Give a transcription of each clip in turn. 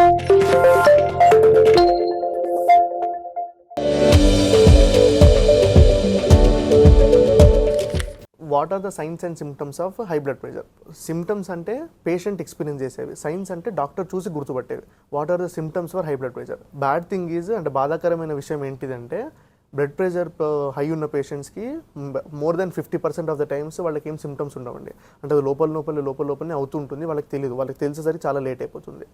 What are the signs and symptoms of high blood pressure? Symptoms అంటే patient experience చేసేవి, signs అంటే doctor చూసి గుర్తుపట్టేవి. What are the symptoms for high blood pressure? Bad thing is, అంటే బాధాకరమైన విషయం ఏంటిదంటే, బ్లడ్ ప్రెషర్ హై ఉన్న పేషెంట్స్కి more than 50% of the times వాళ్ళకి ఏం సిమ్టమ్స్ ఉండవండి. అంటే అది లోపలనే అవుతుంటుంది, వాళ్ళకి తెలియదు. వాళ్ళకి తెలిసేసరికి చాలా లేట్ అయిపోతుంది.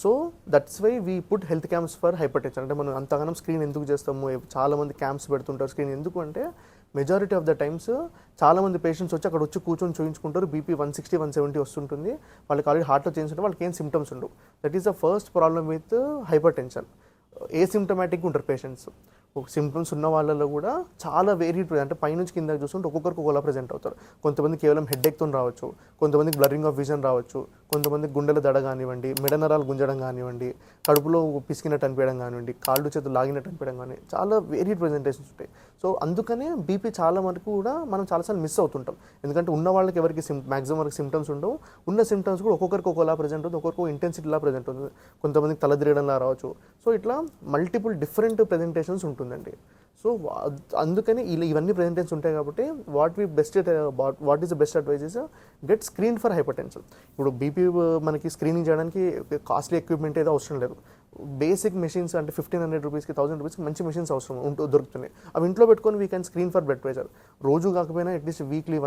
So that's why we put health camps for hypertension. అంటే మనం అంతగానం స్క్రీన్ ఎందుకు చేస్తాము, చాలామంది క్యాంప్స్ పెడుతుంటారు స్క్రీన్. ఎందుకు అంటే మెజారిటీ ఆఫ్ ద టైమ్స్ చాలామంది పేషెంట్స్ వచ్చి అక్కడ వచ్చి కూర్చొని చూయించుకుంటారు. బీపీ 160, 170 వస్తుంటుంది. వాళ్ళకి ఆల్రెడీ హార్ట్లో చేంజ్ ఉంటే వాళ్ళకి ఏం సిమ్టమ్స్ ఉండవు. That is the first problem with హైపర్ టెన్షన్. ఏ సిమ్టమాటిక్గా ఉంటారు పేషెంట్స్. ఒక సిమ్టమ్స్ ఉన్న వాళ్ళలో కూడా చాలా వేరియడ్, అంటే పైనుంచి కింద చూస్తుంటే ఒక్కొక్కరికి ఒకలా ప్రజెంట్ అవుతారు. కొంతమంది కేవలం హెడ్ఏక్తో రావచ్చు, కొంతమందికి బ్లరింగ్ ఆఫ్ విజన్ రావచ్చు, కొంతమందికి గుండెల దడ కానివ్వండి, మెడనరాలు గుంజడం కానివ్వండి, కడుపులో పిసికినట్టు అనిపించడం కానివ్వండి, కాళ్ళు చేతులు లాగినట్టు అనిపించడం కానీ, చాలా వేరియడ్ ప్రజెంటేషన్స్ ఉంటాయి. సో అందుకనే బీపీ చాలా వరకు కూడా మనం చాలాసార్లు మిస్ అవుతుంటాం. ఎందుకంటే ఉన్న వాళ్ళకి ఎవరికి మ్యాక్సిమం వరకు సిమ్టమ్స్ ఉండవు. ఉన్న సిమ్టమ్స్ కూడా ఒక్కొక్కరికి ఒకలా ప్రజెంట్ అవుతుంది, ఒక్కొక్కరికి ఇంటెన్సిటీలా ప్రజెంట్ అవుతుంది. కొంతమందికి తల తిరగడంలా రావచ్చు. సో ఇట్లా మల్టిపుల్ డిఫరెంట్ ప్రజెంటేషన్స్ ఉంటుందండి. సో అందుకని ఇవన్నీ ప్రజెంటేషన్స్ ఉంటాయి కాబట్టి what is the best advice is get screen for hyper tension. ఇప్పుడు బీపీ మనకి స్క్రీనింగ్ చేయడానికి కాస్ట్లీ ఎక్విప్మెంట్ ఏదో అవసరం లేదు. బేసిక్ మెషిన్స్ అంటే 1500 రూపీస్కి 1000 రూపీస్కి మంచి మెషిన్స్ అవసరం దొరుకుతున్నాయి. అవి ఇంట్లో పెట్టుకొని we can screen for blood pressure. రోజు కాకపోయినా at least weekly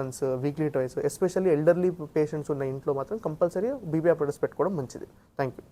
twice, especially elderly patients ఉన్న ఇంట్లో మాత్రం కంపల్సరీ బీపీ అప్డేట్స్ పెట్టుకోవడం మంచిది. Thank you.